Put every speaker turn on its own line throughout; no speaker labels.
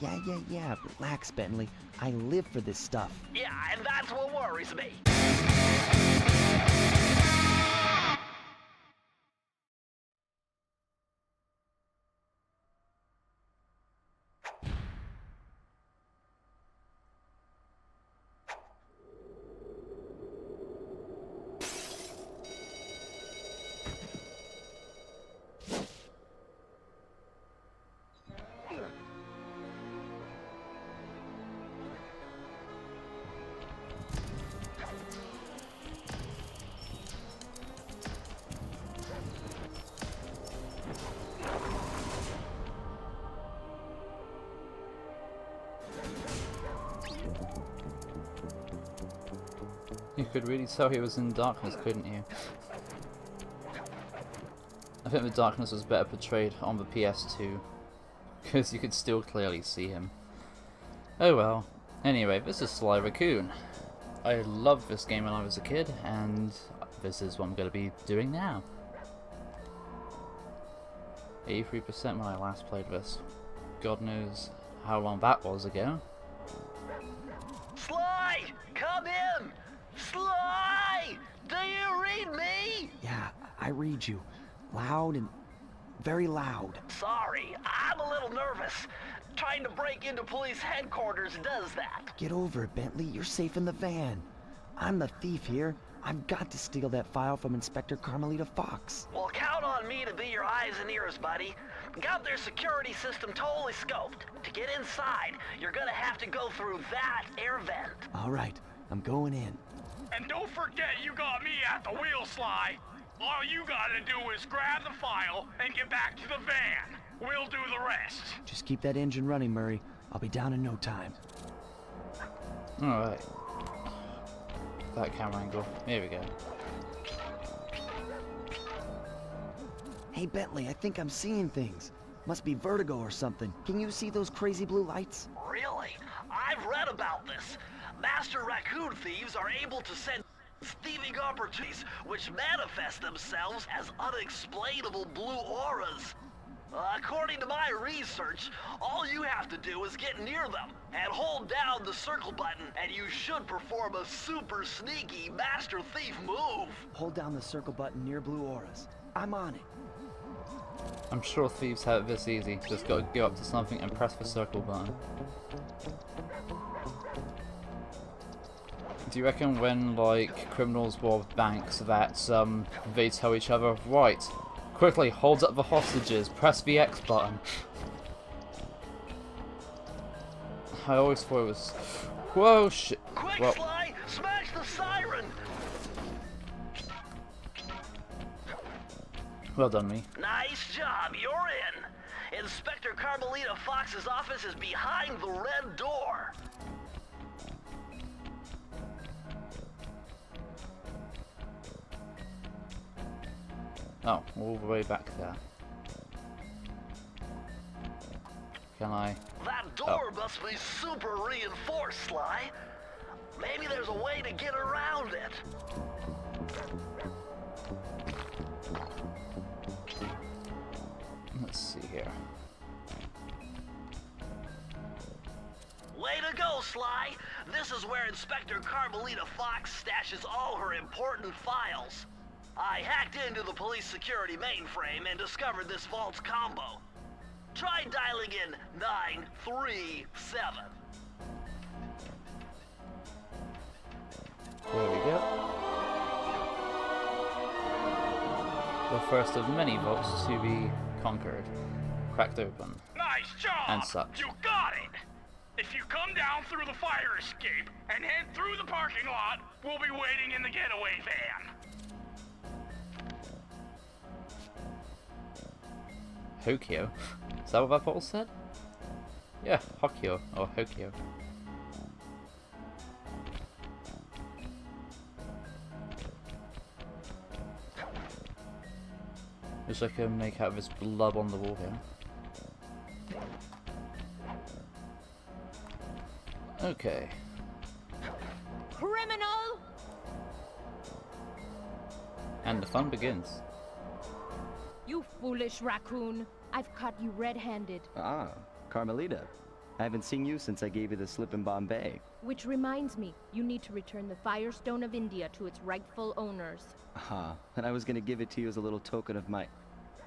Yeah. Relax, Bentley. I live for this stuff.
Yeah, and that's what worries me.
You could really tell he was in darkness, couldn't you? I think the darkness was better portrayed on the PS2, because you could still clearly see him. Oh well. Anyway, this is Sly Raccoon. I loved this game when I was a kid, and this is what I'm going to be doing now. 83% when I last played this. God knows how long that was ago.
Sly! Come in! Sly! Do you read me?
Yeah, I read you. Loud and very loud.
Sorry, I'm a little nervous. Trying to break into police headquarters does that.
Get over it, Bentley. You're safe in the van. I'm the thief here. I've got to steal that file from Inspector Carmelita Fox.
Well, count on me to be your eyes and ears, buddy. Got their security system totally scoped. To get inside, you're gonna have to go through that air vent.
All right, I'm going in.
And don't forget you got me at the wheel, Sly. All you gotta do is grab the file and get back to the van. We'll do the rest.
Just keep that engine running, Murray. I'll be down in no time.
Alright. That camera angle. Here we go.
Hey, Bentley, I think I'm seeing things. Must be vertigo or something. Can you see those crazy blue lights?
Really? I've read about this. Master raccoon thieves are able to send thieving opportunities which manifest themselves as unexplainable blue auras. According to my research, all you have to do is get near them and hold down the circle button, and you should perform a super sneaky master thief move.
Hold down the circle button near blue auras. I'm on it.
I'm sure thieves have it this easy. Just gotta go up to something and press the circle button. Do you reckon when, like, criminals rob banks that, they tell each other, right, quickly, hold up the hostages, press the X button? I always thought it was... Whoa, shit.
Quick,
Well,
Sly! Smash the siren!
well done, me.
Nice job, you're in. Inspector Carmelita Fox's office is behind the red door.
Oh, all the way back there. Can I...
That door must be super reinforced, Sly. Maybe there's a way to get around it.
Let's see here.
Way to go, Sly. This is where Inspector Carmelita Fox stashes all her important files. I hacked into the police security mainframe and discovered this vault's combo. Try dialing in 937.
There we go. The first of many vaults to be conquered, cracked open,
Nice job!
and such.
You got it! If you come down through the fire escape and head through the parking lot, we'll be waiting in the getaway van.
Hokyo? Is that what that bottle said? Yeah, Hokyo, or Hokyo. Wish I could make out this blub on the wall here. Okay.
Criminal!
And the fun begins.
You foolish raccoon. I've caught you red-handed.
Ah, Carmelita.
I haven't seen you since I gave you the slip in Bombay.
Which reminds me, you need to return the Firestone of India to its rightful owners.
And I was gonna give it to you as a little token of my...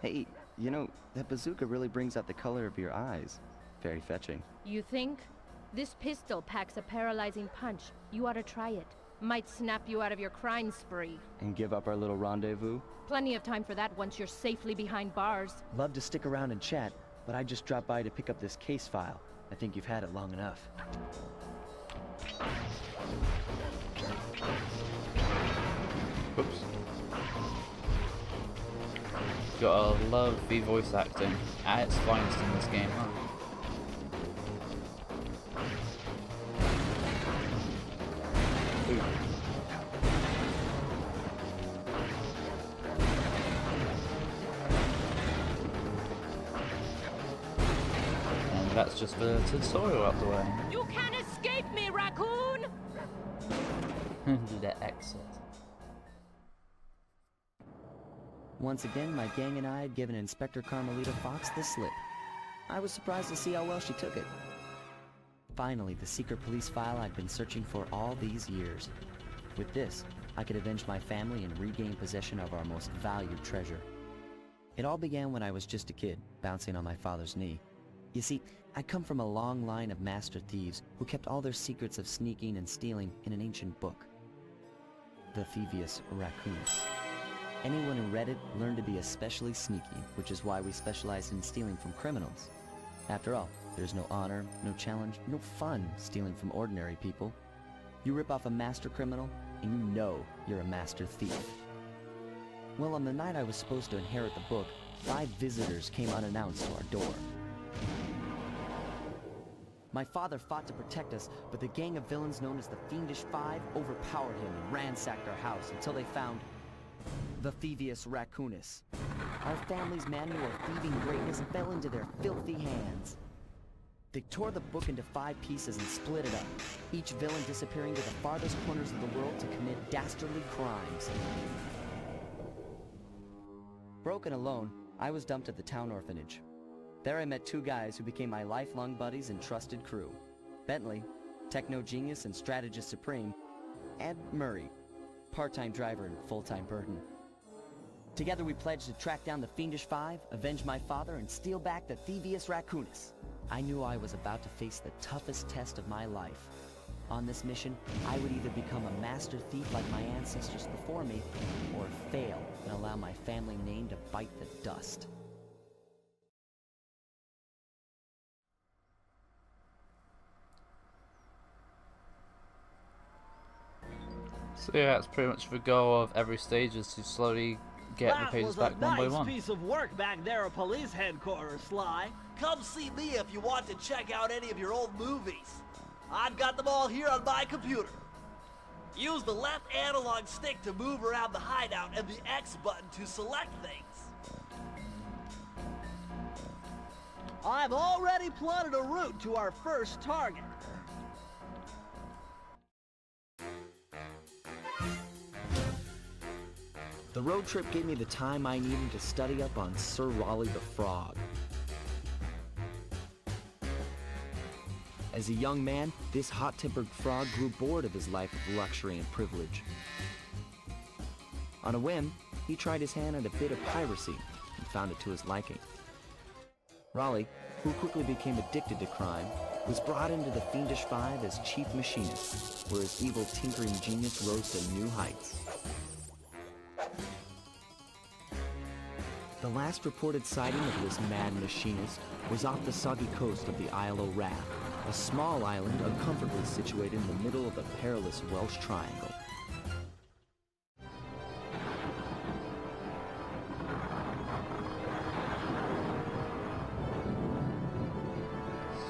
Hey, you know, that bazooka really brings out the color of your eyes. Very fetching.
You think? This pistol packs a paralyzing punch. You ought to try it. Might snap you out of your crime spree.
And give up our little rendezvous?
Plenty of time for that once you're safely behind bars.
Love to stick around and chat, but I just dropped by to pick up this case file. I think you've had it long enough.
Oops. Gotta love the voice acting at its finest in this game, huh? Ooh. And that's just the tutorial out the way.
You can't escape me, Raccoon!
The exit.
Once again, my gang and I had given Inspector Carmelita Fox the slip. I was surprised to see how well she took it. Finally, the secret police file I'd been searching for all these years. With this, I could avenge my family and regain possession of our most valued treasure. It all began when I was just a kid, bouncing on my father's knee. You see, I come from a long line of master thieves who kept all their secrets of sneaking and stealing in an ancient book. The Thievius Raccoonus. Anyone who read it learned to be especially sneaky, which is why we specialize in stealing from criminals. After all, there's no honor, no challenge, no fun stealing from ordinary people. You rip off a master criminal, and you know you're a master thief. Well, on the night I was supposed to inherit the book, 5 visitors came unannounced to our door. My father fought to protect us, but the gang of villains known as the Fiendish Five overpowered him and ransacked our house until they found the Thievius Raccoonus. Our family's manual of thieving greatness fell into their filthy hands. They tore the book into 5 pieces and split it up, each villain disappearing to the farthest corners of the world to commit dastardly crimes. Broken alone, I was dumped at the town orphanage. There I met 2 guys who became my lifelong buddies and trusted crew. Bentley, techno genius and strategist supreme, and Murray, part-time driver and full-time burden. Together we pledged to track down the Fiendish Five, avenge my father, and steal back the Thievius Raccoonus. I knew I was about to face the toughest test of my life. On this mission, I would either become a master thief like my ancestors before me, or fail and allow my family name to bite the dust.
So yeah, that's pretty much the goal of every stage, is to slowly get the pages back one by one.
That was a nice piece of work back there at police headquarters, Sly. Come see me if you want to check out any of your old movies. I've got them all here on my computer. Use the left analog stick to move around the hideout and the X button to select things. I've already plotted a route to our first target.
The road trip gave me the time I needed to study up on Sir Raleigh the Frog. As a young man, this hot-tempered frog grew bored of his life of luxury and privilege. On a whim, he tried his hand at a bit of piracy and found it to his liking. Raleigh, who quickly became addicted to crime, was brought into the Fiendish Five as chief machinist, where his evil tinkering genius rose to new heights. The last reported sighting of this mad machinist was off the soggy coast of the Isle o' Wrath, a small island uncomfortably situated in the middle of the perilous Welsh Triangle.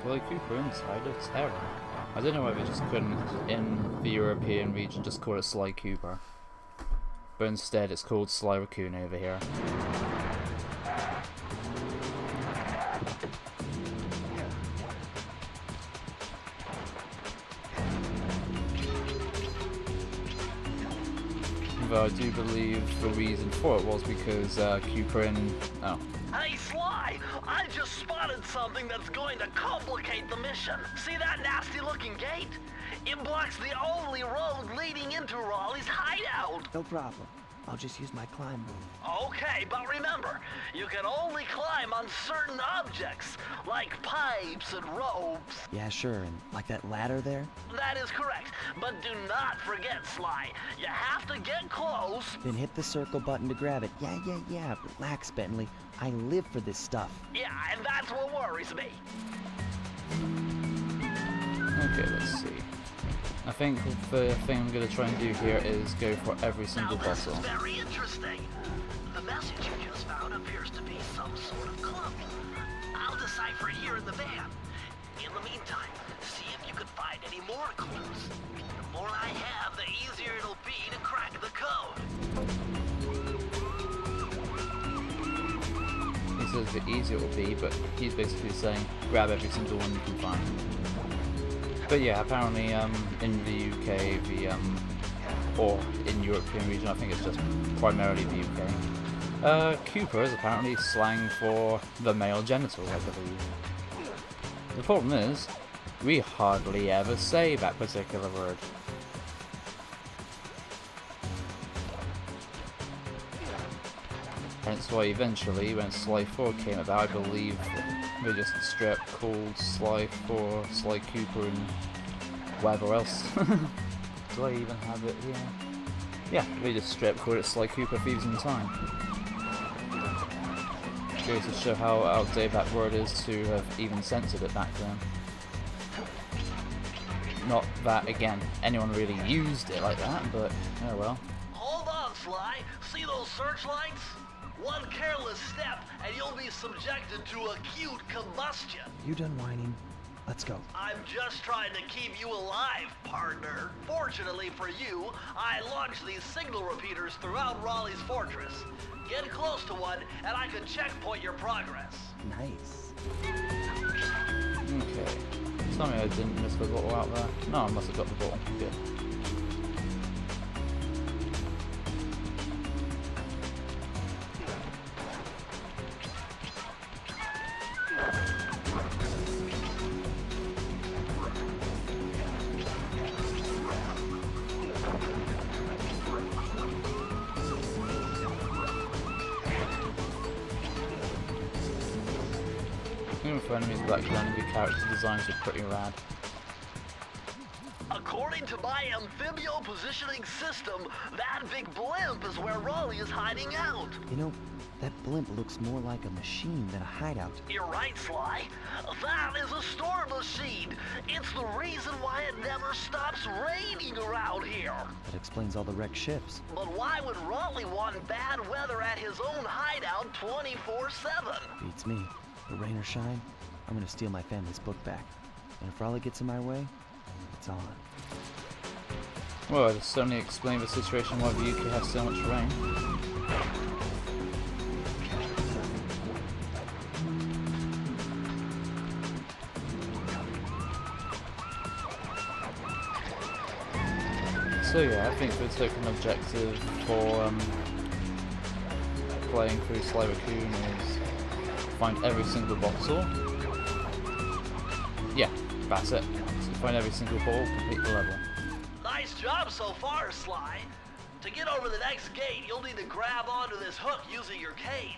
Sly Cooper inside of Terror. I don't know whether they just couldn't, in the European region, just call it Sly Cooper. But instead it's called Sly Raccoon over here. Though I do believe the reason for it was because Cooper in... oh,
Hey, Sly, I just spotted something that's going to complicate the mission. See that nasty-looking gate? It blocks the only road leading into Raleigh's hideout.
No problem. I'll just use my climb move.
Okay, but remember, you can only climb on certain objects, like pipes and ropes.
Yeah, sure, and like that ladder there?
That is correct, but do not forget, Sly. You have to get close.
Then hit the circle button to grab it. Yeah. Relax, Bentley. I live for this stuff.
Yeah, and that's what worries me.
Okay, let's see. I think the thing I'm going to try and do here is go for every single
Now, this
bottle.
is very interesting. The message you just found appears to be some sort of clue. I'll decipher it here in the van. In the meantime, see if you can find any more clues. The more I have, the easier it'll be to crack the code.
He says the easier it will be, but he's basically saying grab every single one you can find. But yeah, apparently in the UK, or in European region, I think it's just primarily the UK. Cooper is apparently slang for the male genital, I believe. The problem is, we hardly ever say that particular word. Hence why eventually, when Sly 4 came about, I believe they just straight up called Sly 4, Sly Cooper, and whatever else. Do I even have it here? Yeah, they just straight up called it Sly Cooper Thieves in Time. Goes to show how outdated that word is to have even censored it back then. Not that, again, anyone really used it like that, but oh well.
Hold on, Sly. See those searchlights? One careless step, and you'll be subjected to acute combustion.
You done whining? Let's go.
I'm just trying to keep you alive, partner. Fortunately for you, I launched these signal repeaters throughout Raleigh's fortress. Get close to one, and I can checkpoint your progress.
Nice.
Okay. Tell me I didn't miss the bottle out there. No, I must have got the bottle. Good. Even for enemies with actually enemy character designs are pretty rad.
According to my amphibio positioning system, that big blimp is where Raleigh is hiding out.
You know, that blimp looks more like a machine than a hideout.
You're right, Sly. That is a storm machine. It's the reason why it never stops raining around here.
That explains all the wrecked ships.
But why would Raleigh want bad weather at his own hideout 24/7?
Beats me. But rain or shine, I'm gonna steal my family's book back. And if Raleigh gets in my way, it's on.
Well, it certainly explains the situation why the UK has so much rain. So yeah, I think the token objective for playing through Sly Raccoon is find every single bottle. Yeah, that's it. So find every single bottle, complete the level.
Nice job so far, Sly. To get over the next gate, you'll need to grab onto this hook using your cane.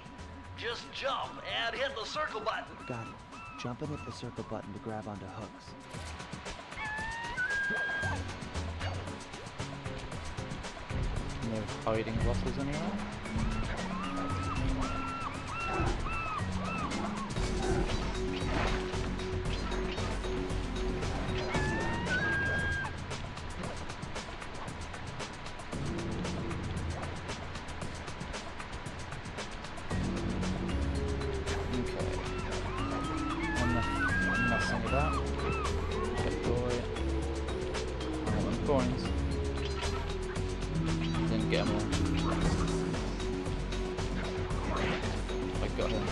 Just jump and hit the circle button.
Got it. Jump and hit the circle button to grab onto hooks.
No hiding bottles anywhere? Coins. Didn't get them all. I got him.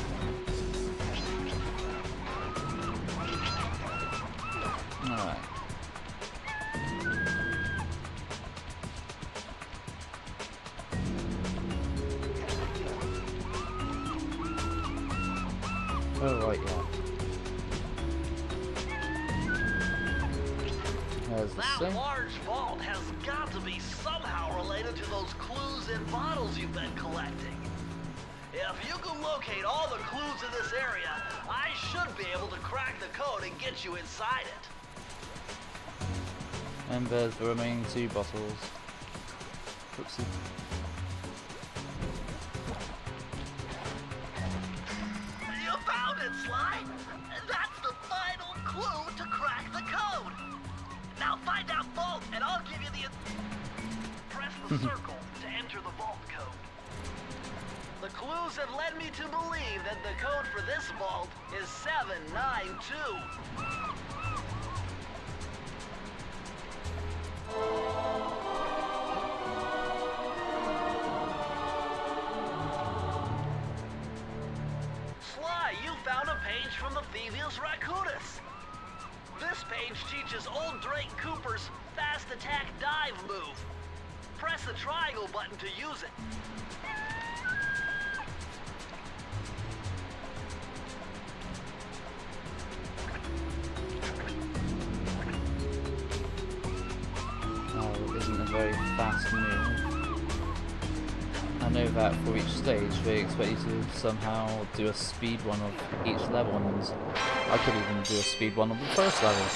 Alright. Oh, right, yeah. There's the
That
sink.
large vault has got to be somehow related to those clues in bottles you've been collecting. If you can locate all the clues in this area, I should be able to crack the code and get you inside it.
And there's the remaining 2 bottles. Oopsie.
You found it, Sly! That's the final clue to crack the code! Now find that vault and I'll give you the... Press the circle to enter the vault code. The clues have led me to believe that the code for this vault is 792. Sly, you found a page from the Thievius Raccoonus. This page teaches old Drake Cooper's fast attack dive move. Press the triangle button to use it.
Oh, it isn't a very fast move. I know that for each stage they expect you to somehow do a speed run of each level, and I could even do a speed run of the first level.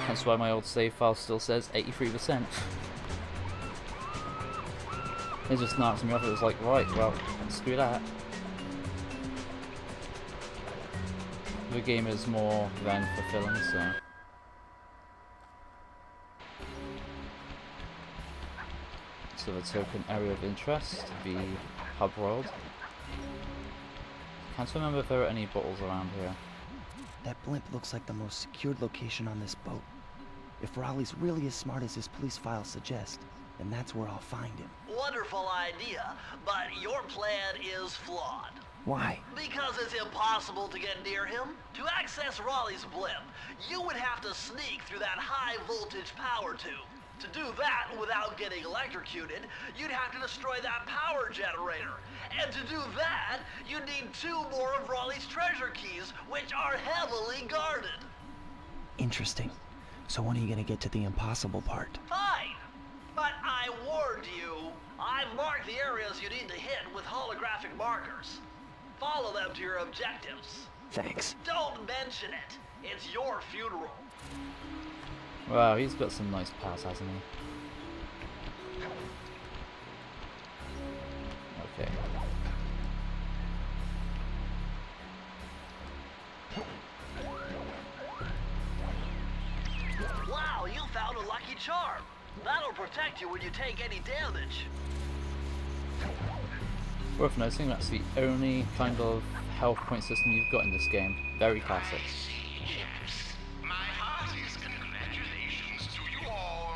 That's why my old save file still says 83%. It just knocks me off. It was like, right, well, screw that. The game is more than fulfilling, so. So the token area of interest, the hub world. Can't remember if there are any bottles around here.
That blimp looks like the most secured location on this boat. If Raleigh's really as smart as his police files suggest, then that's where I'll find him.
Wonderful idea, but your plan is flawed.
Why?
Because it's impossible to get near him. To access Raleigh's blimp, you would have to sneak through that high voltage power tube. To do that without getting electrocuted, you'd have to destroy that power generator. And to do that, you'd need 2 more of Raleigh's treasure keys, which are heavily guarded.
Interesting. So when are you gonna get to the impossible part?
Fine, but I warned you. I've marked the areas you need to hit with holographic markers. Follow them to your objectives.
Thanks.
Don't mention it. It's your funeral.
Wow, he's got some nice pass, hasn't he? Okay.
Wow, you found a lucky charm. That'll protect you when you take any damage.
Worth noting, that's the only kind of health point system you've got in this game. Very classic.
Yes, my heartiest congratulations to you all.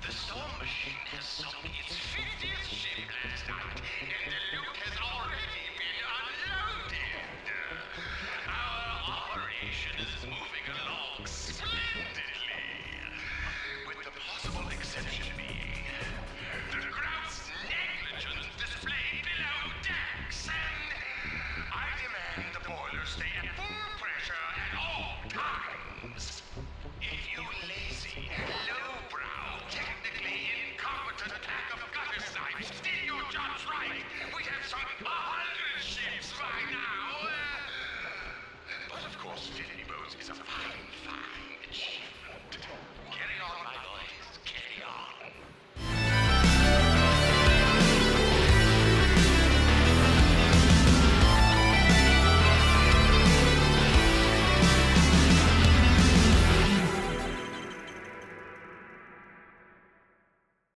The storm machine has sunk its 50th ship last night, and the loot has already been unloaded. Our operation is